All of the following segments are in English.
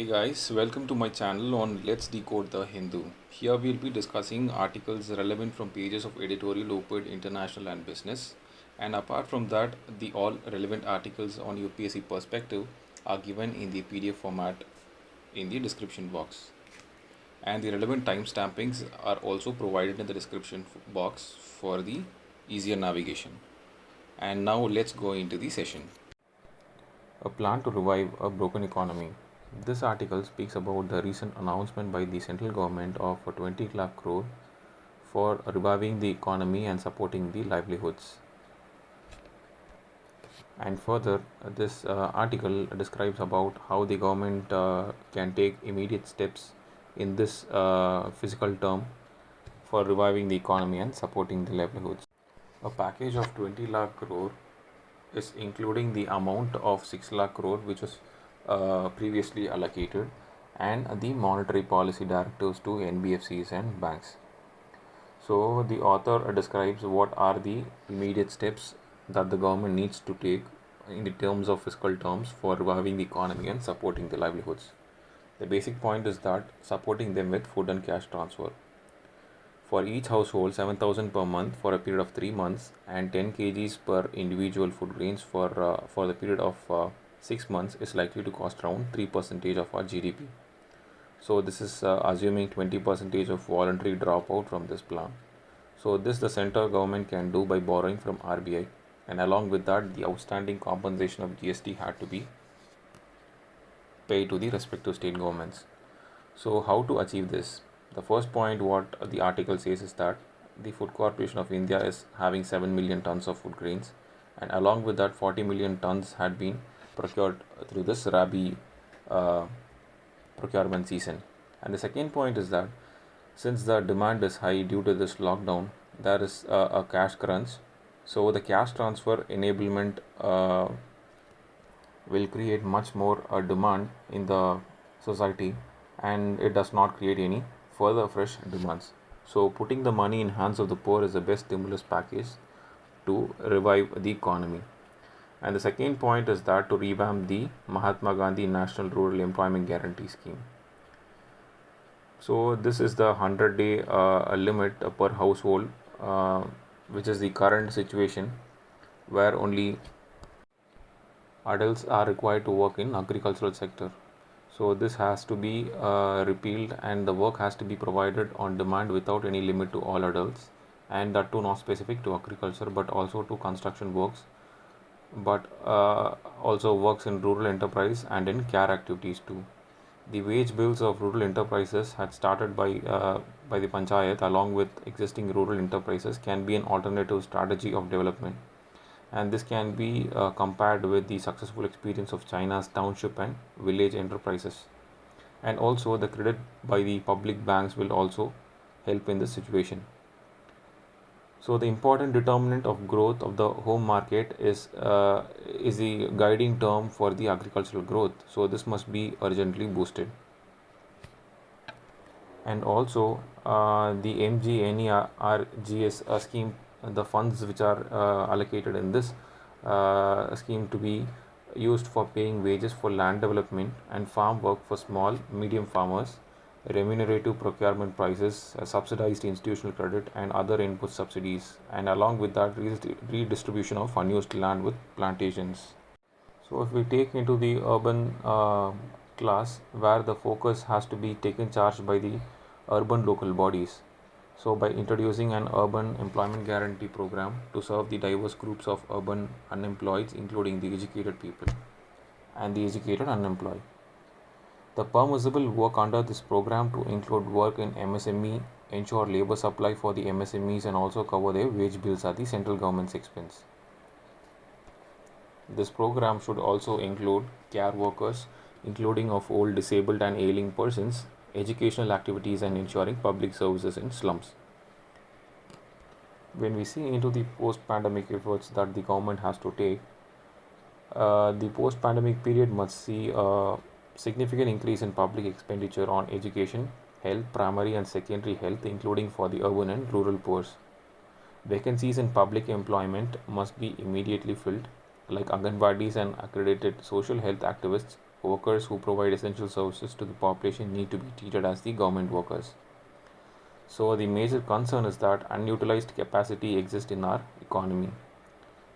guys, welcome to my channel on Let's Decode the Hindu. Here we'll be discussing articles relevant from pages of editorial Oped International and Business. And apart from that, the all relevant articles on UPSC perspective are given in the PDF format in the description box. And the relevant timestampings are also provided in the description box for the easier navigation. And now let's go into the session. A plan to revive a broken economy. This article speaks about the recent announcement by the central government of a 20 lakh crore for reviving the economy and supporting the livelihoods. And further, this article describes about how the government can take immediate steps in this physical term for reviving the economy and supporting the livelihoods. A package of 20 lakh crore is including the amount of 6 lakh crore which was previously allocated and the monetary policy directives to NBFCs and banks. So the author describes what are the immediate steps that the government needs to take in the terms of fiscal terms for reviving the economy and supporting the livelihoods. The basic point is that supporting them with food and cash transfer. For each household, 7,000 per month for a period of 3 months and 10 kgs per individual food grains for the period of 6 months is likely to cost around 3% of our GDP. So this is assuming 20% of voluntary dropout from this plan. So this the central government can do by borrowing from RBI, and along with that the outstanding compensation of GST had to be paid to the respective state governments. So how to achieve this? The first point what the article says is that the Food Corporation of India is having 7 million tons of food grains, and along with that 40 million tons had been procured through this Rabi procurement season. And the second point is that since the demand is high due to this lockdown, there is a cash crunch. So the cash transfer enablement will create much more demand in the society, and it does not create any further fresh demands. So putting the money in hands of the poor is the best stimulus package to revive the economy. And the second point is that to revamp the Mahatma Gandhi National Rural Employment Guarantee Scheme. So this is the 100-day limit per household, which is the current situation where only adults are required to work in agricultural sector. So this has to be repealed, and the work has to be provided on demand without any limit to all adults, and that too not specific to agriculture but also to construction works, but also works in rural enterprise and in care activities too. The wage bills of rural enterprises had started by the panchayat along with existing rural enterprises can be an alternative strategy of development, and this can be compared with the successful experience of China's township and village enterprises. And also the credit by the public banks will also help in this situation. So the important determinant of growth of the home market is the guiding term for the agricultural growth. So this must be urgently boosted. And also the MGNERGS scheme, the funds which are allocated in this scheme to be used for paying wages for land development and farm work for small medium farmers, remunerative procurement prices, subsidized institutional credit and other input subsidies, and along with that redistribution of unused land with plantations. So if we take into the urban class, where the focus has to be taken charge by the urban local bodies. So by introducing an urban employment guarantee program to serve the diverse groups of urban unemployed, including the educated people and the educated unemployed. The permissible work under this program to include work in MSME, ensure labor supply for the MSMEs and also cover their wage bills at the central government's expense. This program should also include care workers, including of old, disabled and ailing persons, educational activities and ensuring public services in slums. When we see into the post-pandemic efforts that the government has to take, the post-pandemic period must see a significant increase in public expenditure on education, health, primary and secondary health, including for the urban and rural poor. Vacancies in public employment must be immediately filled, like Anganwadis and accredited social health activists workers who provide essential services to the population need to be treated as the government workers. So the major concern is that unutilized capacity exists in our economy.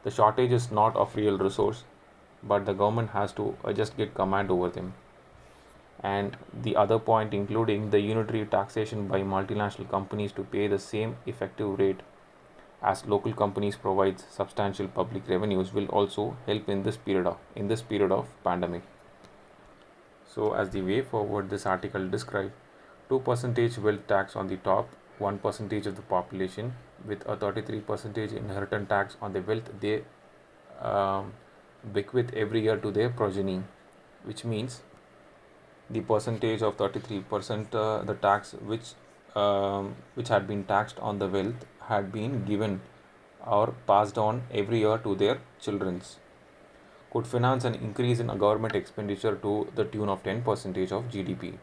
The shortage is not of real resource, but the government has to just get command over them. And the other point, including the unitary taxation by multinational companies to pay the same effective rate as local companies provides substantial public revenues, will also help in this period of pandemic. So as the way forward, this article describes 2% wealth tax on the top 1% of the population, with a 33% inheritance tax on the wealth they um, bequeath every year to their progeny, which means the percentage of 33%, the tax which had been taxed on the wealth had been given or passed on every year to their children's, could finance an increase in a government expenditure to the tune of 10% of GDP.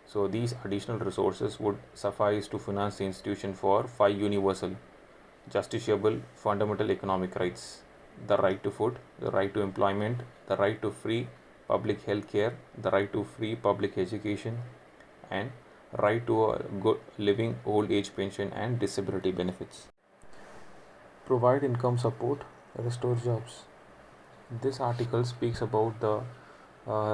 So these additional resources would suffice to finance the institution for five universal, justiciable fundamental economic rights: the right to food, the right to employment, the right to free public health care, the right to free public education, and right to a good living old age pension and disability benefits. Provide income support, restore jobs. This article speaks about the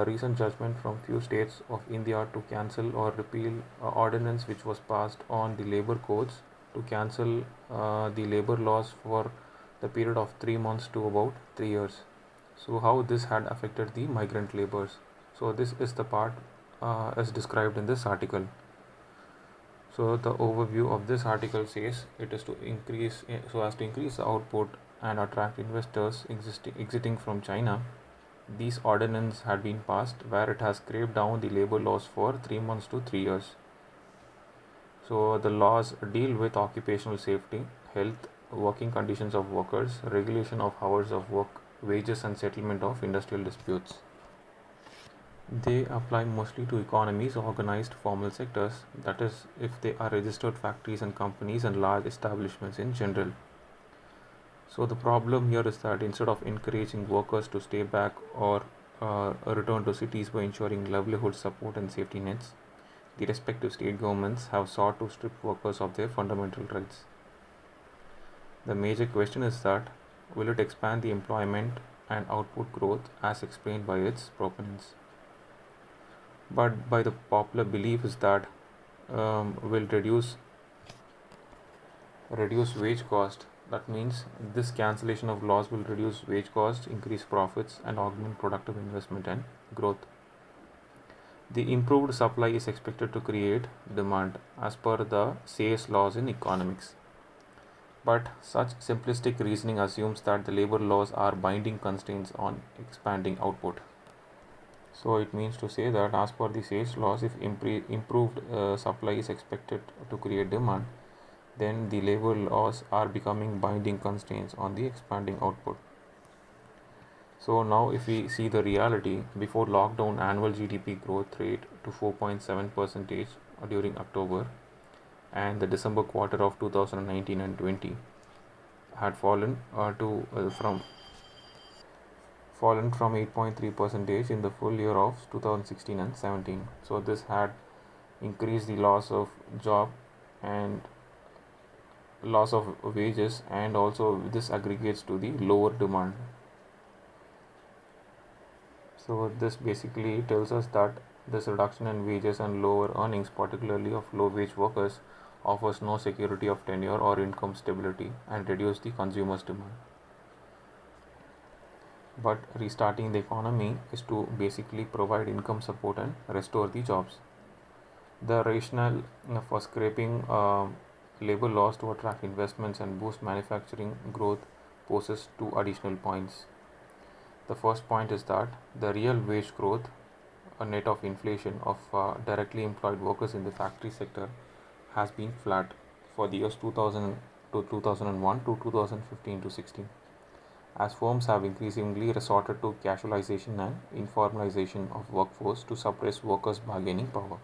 recent judgment from few states of India to cancel or repeal ordinance which was passed on the labor codes to cancel the labor laws for the period of 3 months to about 3 years. So how this had affected the migrant laborers. So this is the part as described in this article. So the overview of this article says it is to increase so as to increase the output and attract investors exiting from China. These ordinance had been passed where it has scraped down the labor laws for 3 months to 3 years. So the laws deal with occupational safety, health, working conditions of workers, regulation of hours of work, wages, and settlement of industrial disputes. They apply mostly to economies organized formal sectors, that is, if they are registered factories and companies and large establishments in general. So the problem here is that instead of encouraging workers to stay back or return to cities by ensuring livelihood support and safety nets, the respective state governments have sought to strip workers of their fundamental rights. The major question is that will it expand the employment and output growth as explained by its proponents? But by the popular belief is that will reduce wage cost. That means this cancellation of laws will reduce wage cost, increase profits, and augment productive investment and growth. The improved supply is expected to create demand as per the Say's laws in economics. But such simplistic reasoning assumes that the labor laws are binding constraints on expanding output. So it means to say that as per the Say's laws, if improved supply is expected to create demand, then the labor laws are becoming binding constraints on the expanding output. So now if we see the reality, before lockdown annual GDP growth rate to 4.7% during October and the December quarter of 2019 and 20 had fallen from 8.3 percentage in the full year of 2016 and 17. So this had increased the loss of job and loss of wages, and also this aggregates to the lower demand. So this basically tells us that this reduction in wages and lower earnings, particularly of low wage workers, offers no security of tenure or income stability and reduce the consumer's demand. But restarting the economy is to basically provide income support and restore the jobs. The rationale for scraping labor laws to attract investments and boost manufacturing growth poses two additional points. The first point is that the real wage growth, a net of inflation of directly employed workers in the factory sector, has been flat for the years 2000 to 2001 to 2015 to 16, as firms have increasingly resorted to casualization and informalization of workforce to suppress workers' bargaining power,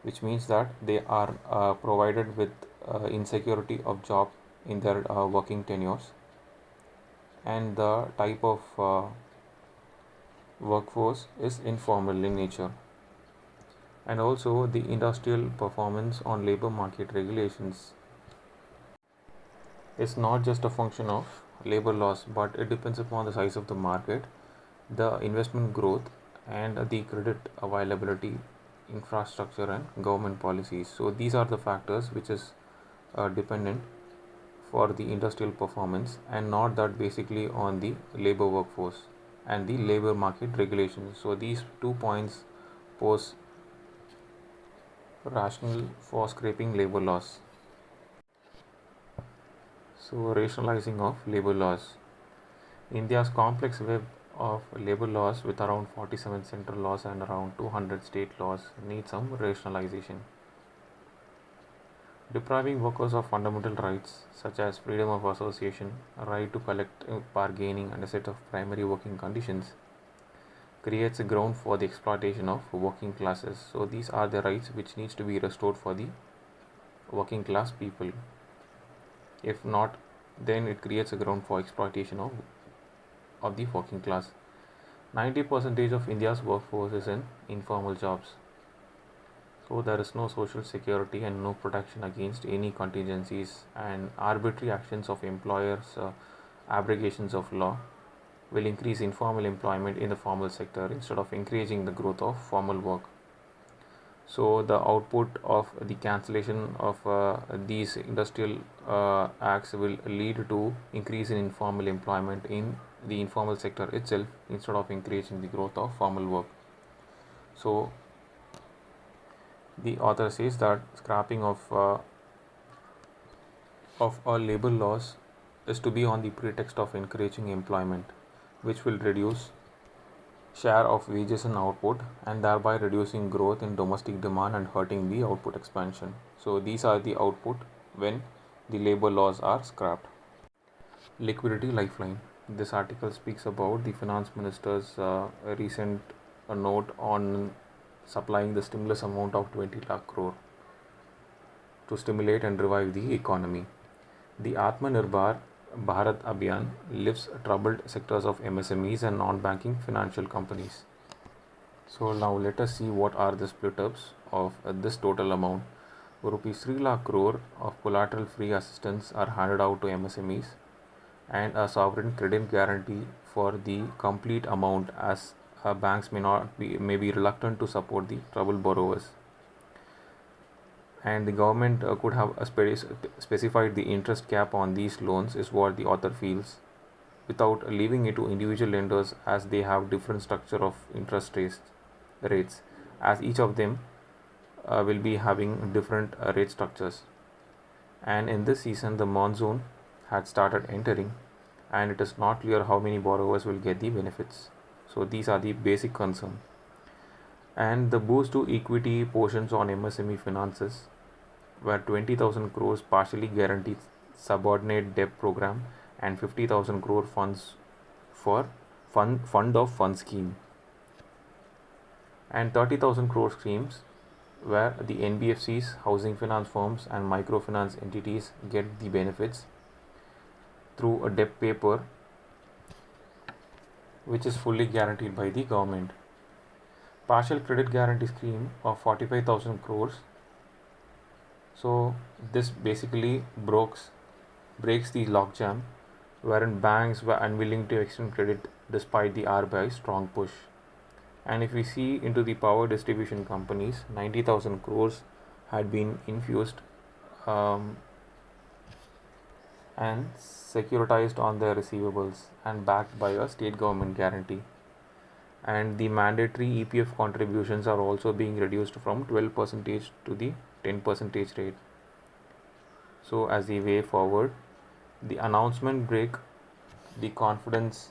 which means that they are provided with insecurity of job in their working tenures, and the type of workforce is informal in nature. And also, the industrial performance on labor market regulations is not just a function of labor laws, but it depends upon the size of the market, the investment growth, and the credit availability, infrastructure, and government policies. So these are the factors which is dependent for the industrial performance, and not that basically on the labor workforce and the labor market regulations. So these 2 points pose rationale for scraping labor laws. So rationalizing of labor laws. India's complex web of labor laws with around 47 central laws and around 200 state laws need some rationalization. Depriving workers of fundamental rights such as freedom of association, right to collective bargaining, and a set of primary working conditions creates a ground for the exploitation of working classes. So these are the rights which needs to be restored for the working class people. If not, then it creates a ground for exploitation of the working class. 90% of India's workforce is in informal jobs. So there is no social security and no protection against any contingencies, and arbitrary actions of employers, abrogations of law will increase informal employment in the formal sector instead of encouraging the growth of formal work. So the output of the cancellation of these industrial acts will lead to increase in informal employment in the informal sector itself instead of encouraging the growth of formal work. So the author says that scrapping of all labor laws is to be on the pretext of encouraging employment, which will reduce share of wages and output, and thereby reducing growth in domestic demand and hurting the output expansion. So these are the output when the labor laws are scrapped. Liquidity lifeline. This article speaks about the finance minister's recent note on supplying the stimulus amount of 20 lakh crore to stimulate and revive the economy. The Atmanirbhar Bharat Abhiyan lifts troubled sectors of MSMEs and non-banking financial companies. So now let us see what are the split ups of this total amount. Rupees 3 lakh crore of collateral free assistance are handed out to MSMEs, and a sovereign credit guarantee for the complete amount, as banks may be reluctant to support the troubled borrowers, and the government could have specified the interest cap on these loans, is what the author feels, without leaving it to individual lenders, as they have different structure of interest rates, as each of them will be having different rate structures. And in this season the monsoon had started entering, and it is not clear how many borrowers will get the benefits. So these are the basic concern. And the boost to equity portions on MSME finances, where 20,000 crores partially guaranteed subordinate debt program and 50,000 crore funds for fund of fund scheme, and 30,000 crore schemes where the NBFCs, housing finance firms, and microfinance entities get the benefits through a debt paper which is fully guaranteed by the government. Partial credit guarantee scheme of 45,000 crores. So this basically breaks the logjam wherein banks were unwilling to extend credit despite the RBI's strong push. And if we see into the power distribution companies, 90,000 crores had been infused and securitized on their receivables and backed by a state government guarantee. And the mandatory EPF contributions are also being reduced from 12% to the 10% rate. So as the way forward, the announcement break the confidence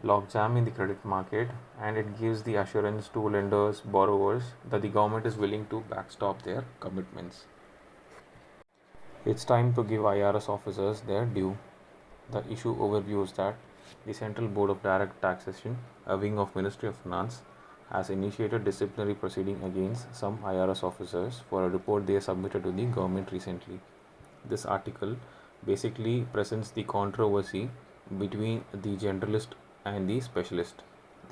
logjam in the credit market, and it gives the assurance to lenders, borrowers, that the government is willing to backstop their commitments. It's time to give IRS officers their due. The issue overview is that the Central Board of Direct Taxation, a wing of Ministry of Finance, has initiated disciplinary proceeding against some IRS officers for a report they submitted to the government recently. This article basically presents the controversy between the generalist and the specialist.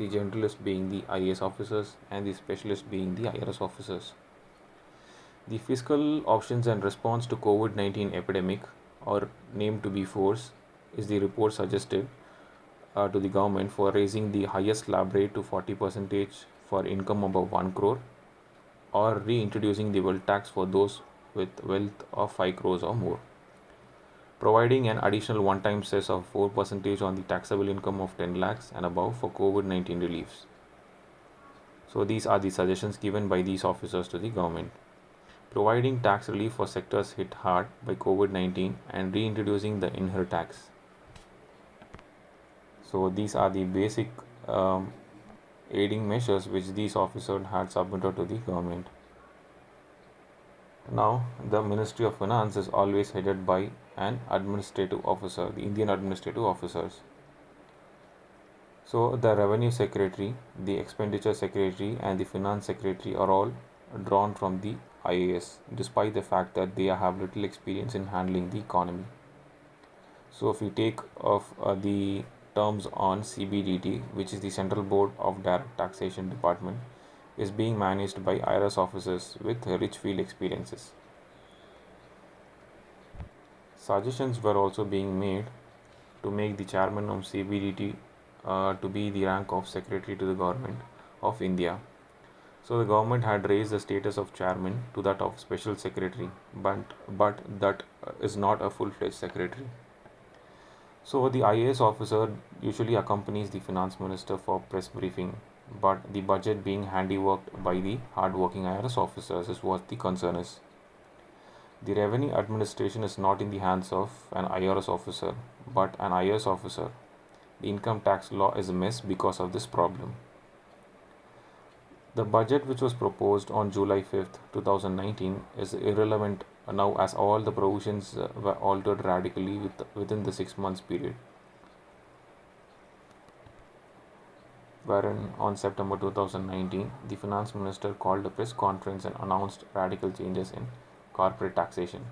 the generalists being the IAS officers and the specialists being the IRS officers. The fiscal options and response to COVID-19 epidemic, or named to be force, is the report suggested to the government for raising the highest slab rate to 40% for income above 1 crore, or reintroducing the wealth tax for those with wealth of 5 crores or more, providing an additional one-time cess of 4% on the taxable income of 10 lakhs and above for COVID-19 reliefs. So these are the suggestions given by these officers to the government. Providing tax relief for sectors hit hard by COVID-19 and reintroducing the inherit tax. So these are the basic aiding measures which these officers had submitted to the government. Now, the Ministry of Finance is always headed by an administrative officer, the Indian administrative officers. So, the Revenue Secretary, the Expenditure Secretary, and the Finance Secretary are all drawn from the IAS, despite the fact that they have little experience in handling the economy. So, if we take of the terms on CBDT, which is the Central Board of Direct Taxation Department, is being managed by IRS officers with rich field experiences. Suggestions were also being made to make the chairman of CBDT to be the rank of secretary to the government of India. So the government had raised the status of chairman to that of special secretary, but that is not a full-fledged secretary. So the IAS officer usually accompanies the finance minister for press briefing, but the budget being handiworked by the hard-working IRS officers is what the concern is. The revenue administration is not in the hands of an IRS officer, but an IAS officer. The income tax law is a mess because of this problem. The budget which was proposed on July 5th, 2019 is irrelevant now as all the provisions were altered radically within the 6 months period. Wherein on September 2019, the finance minister called a press conference and announced radical changes in corporate taxation.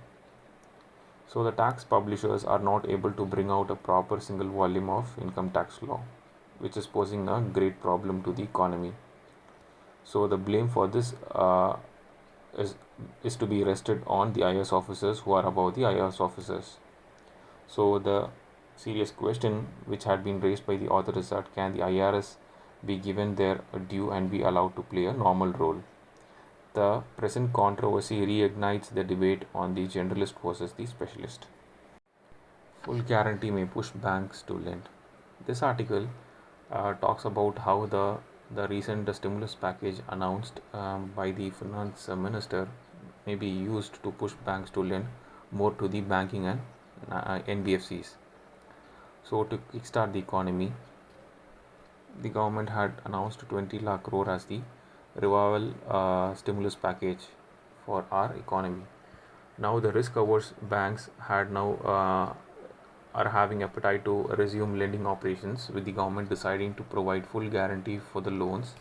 So the tax publishers are not able to bring out a proper single volume of income tax law, which is posing a great problem to the economy. So the blame for this is to be rested on the IAS officers who are above the IAS officers. So the serious question which had been raised by the author is that can the IRS be given their due and be allowed to play a normal role? The present controversy reignites the debate on the generalist versus the specialist. Full guarantee may push banks to lend. This article talks about how the recent stimulus package announced by the finance minister may be used to push banks to lend more to the banking and NBFCs. So to kickstart the economy, the government had announced 20 lakh crore as the revival stimulus package for our economy. Now the risk averse banks had now are having appetite to resume lending operations, with the government deciding to provide full guarantee for the loans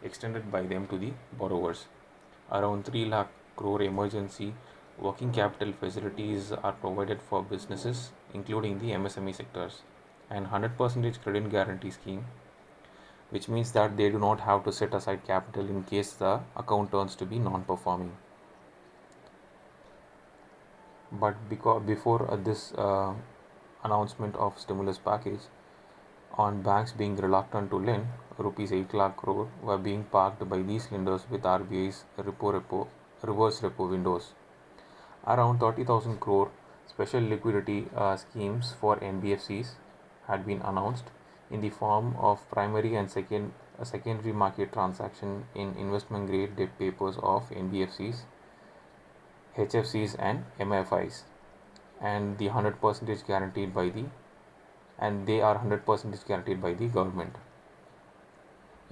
extended by them to the borrowers. Around 3 lakh crore emergency working capital facilities are provided for businesses, including the MSME sectors, and 100% credit guarantee scheme, which means that they do not have to set aside capital in case the account turns to be non-performing. But before this announcement of stimulus package, on banks being reluctant to lend, rupees 8 lakh crore were being parked by these lenders with RBI's reverse repo windows. Around 30,000 crore special liquidity schemes for NBFCs had been announced in the form of primary and secondary market transaction in investment grade debt papers of NBFCs, HFCs and MFIs, and the 100% guaranteed by the and they are 100% guaranteed by the government.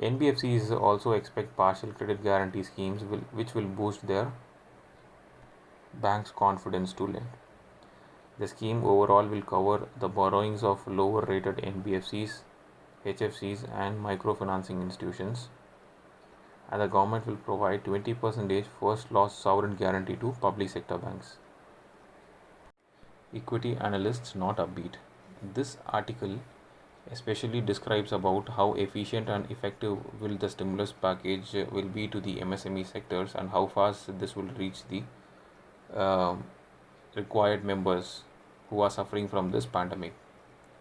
NBFCs also expect partial credit guarantee schemes which will boost their banks' confidence to lend. The scheme overall will cover the borrowings of lower rated NBFCs, HFCs and microfinancing institutions, and the government will provide 20% first loss sovereign guarantee to public sector banks. Equity analysts not upbeat. This article especially describes about how efficient and effective will the stimulus package will be to the MSME sectors and how fast this will reach the um required members who are suffering from this pandemic.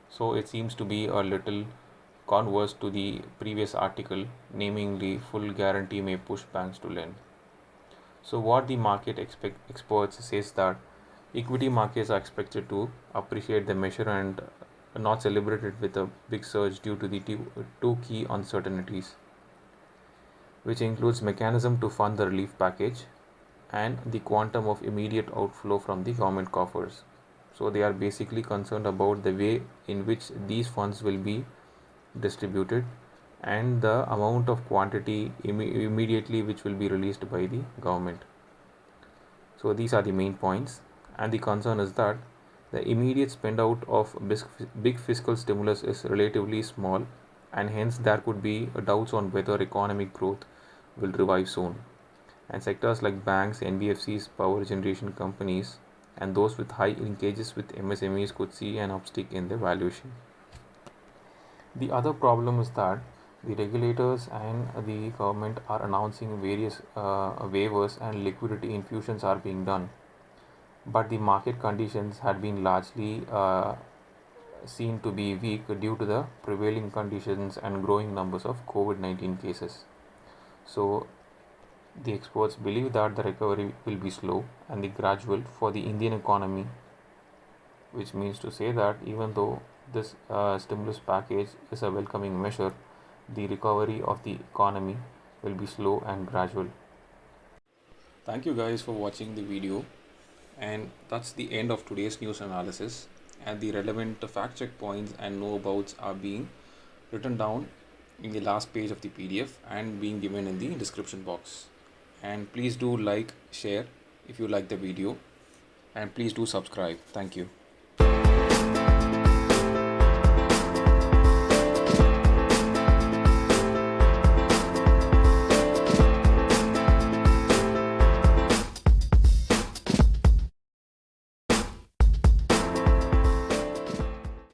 So it seems to be a little converse to the previous article, naming the full guarantee may push banks to lend. So what the market experts says that equity markets are expected to appreciate the measure and not celebrate it with a big surge due to the two key uncertainties, which includes mechanism to fund the relief package and the quantum of immediate outflow from the government coffers. So they are basically concerned about the way in which these funds will be distributed and the amount of quantity immediately which will be released by the government. So these are the main points, and the concern is that the immediate spend out of big fiscal stimulus is relatively small, and hence there could be doubts on whether economic growth will revive soon. And sectors like banks, NBFCs, power generation companies, and those with high linkages with MSMEs could see an uptick in their valuation. The other problem is that the regulators and the government are announcing various waivers and liquidity infusions are being done, but the market conditions had been largely seen to be weak due to the prevailing conditions and growing numbers of COVID-19 cases. So the experts believe that the recovery will be slow and the gradual for the Indian economy, which means to say that even though this stimulus package is a welcoming measure, the recovery of the economy will be slow and gradual. Thank you guys for watching the video, and that's the end of today's news analysis. And the relevant fact check points and know abouts are being written down in the last page of the PDF and being given in the description box. And please do like, share if you like the video, and please do subscribe. Thank you.